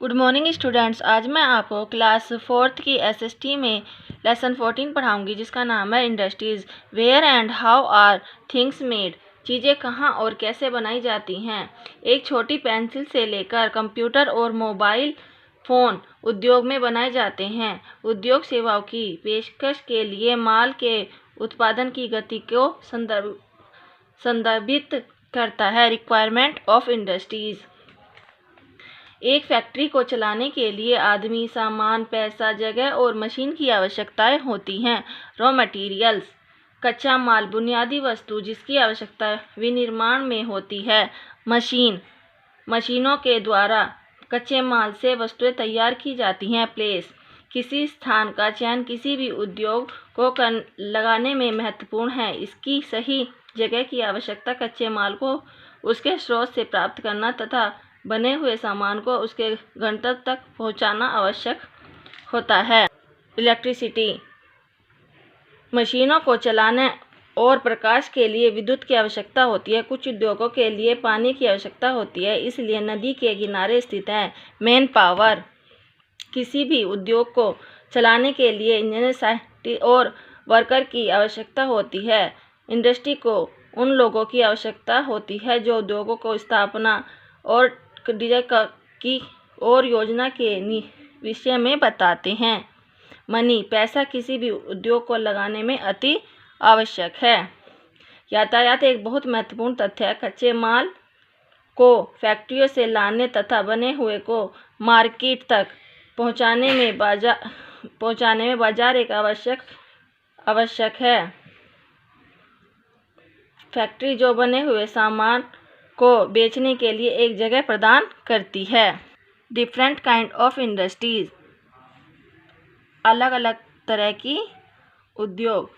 Good morning students. आज मैं आपको क्लास 4th की एसएसटी में लेसन 14 पढ़ाऊंगी, जिसका नाम है industries. Where and how are things made. चीज़ें कहाँ और कैसे बनाई जाती हैं। एक छोटी पेंसिल से लेकर कंप्यूटर और मोबाइल फ़ोन उद्योग में बनाए जाते हैं। उद्योग सेवाओं की पेशकश के लिए माल के उत्पादन की गति को संदर्भित करता है। Requirement of industries. एक फैक्ट्री को चलाने के लिए आदमी, सामान, पैसा, जगह और मशीन की आवश्यकताएं होती हैं। रॉ मटेरियल्स, कच्चा माल, बुनियादी वस्तु जिसकी आवश्यकता विनिर्माण में होती है। मशीनों के द्वारा कच्चे माल से वस्तुएं तैयार की जाती हैं। प्लेस, किसी स्थान का चयन किसी भी उद्योग को लगाने में महत्वपूर्ण है। इसकी सही जगह की आवश्यकता कच्चे माल को उसके स्रोत से प्राप्त करना तथा बने हुए सामान को उसके गंतव्य तक पहुंचाना आवश्यक होता है। इलेक्ट्रिसिटी, मशीनों को चलाने और प्रकाश के लिए विद्युत की आवश्यकता होती है। कुछ उद्योगों के लिए पानी की आवश्यकता होती है, इसलिए नदी के किनारे स्थित है। मैन पावर, किसी भी उद्योग को चलाने के लिए इंजीनियर, साइंटिस्ट और वर्कर की आवश्यकता होती है। इंडस्ट्री को उन लोगों की आवश्यकता होती है जो उद्योगों को स्थापना और डिजाइन की और योजना के विषय में बताते हैं। मनी, पैसा किसी भी उद्योग को लगाने में अति आवश्यक है। यातायात एक बहुत महत्वपूर्ण तथ्य है। कच्चे माल को फैक्ट्रियों से लाने तथा बने हुए को मार्केट तक पहुंचाने में बाजार एक आवश्यक है। फैक्ट्री जो बने हुए सामान को बेचने के लिए एक जगह प्रदान करती है। डिफरेंट काइंड ऑफ इंडस्ट्रीज, अलग अलग तरह की उद्योग।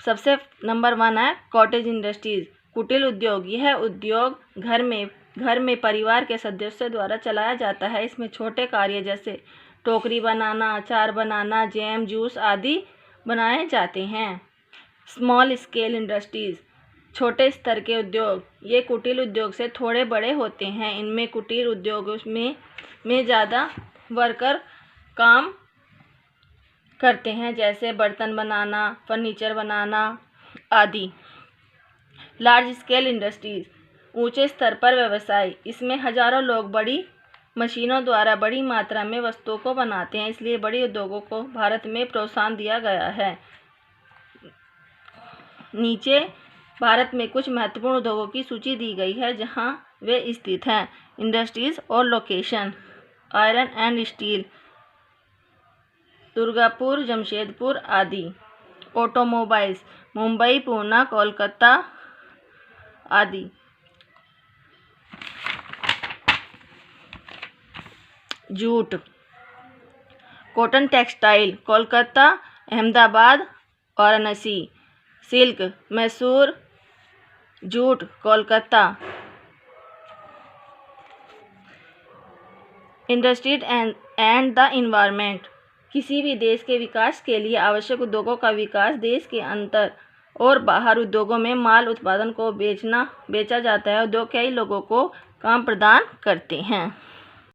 सबसे नंबर 1 है कॉटेज इंडस्ट्रीज, कुटीर उद्योग। यह उद्योग घर में परिवार के सदस्यों द्वारा चलाया जाता है। इसमें छोटे कार्य जैसे टोकरी बनाना, अचार बनाना, जैम, जूस आदि बनाए जाते हैं। स्मॉल स्केल इंडस्ट्रीज, छोटे स्तर के उद्योग। ये कुटीर उद्योग से थोड़े बड़े होते हैं। इनमें कुटीर उद्योगों में ज़्यादा वर्कर काम करते हैं, जैसे बर्तन बनाना, फर्नीचर बनाना आदि। लार्ज स्केल इंडस्ट्रीज, ऊंचे स्तर पर व्यवसाय। इसमें हजारों लोग बड़ी मशीनों द्वारा बड़ी मात्रा में वस्तुओं को बनाते हैं, इसलिए बड़ी उद्योगों को भारत में प्रोत्साहन दिया गया है। नीचे भारत में कुछ महत्वपूर्ण उद्योगों की सूची दी गई है जहां वे स्थित हैं। इंडस्ट्रीज और location, iron and steel, Durgapur, Jamshedpur आदि। ऑटोमोबाइल्स, मुंबई, पूना, कोलकाता आदि। Jute, cotton textile, Kolkata, Ahmedabad, Varanasi. Silk, Mysore, jute, Kolkata. Industries and the environment, किसी भी देश के विकास के लिए आवश्यक उद्योगों का विकास। देश के अंदर और बाहर उद्योगों में माल उत्पादन को बेचा जाता है। उद्योग कई लोगों को काम प्रदान करते हैं।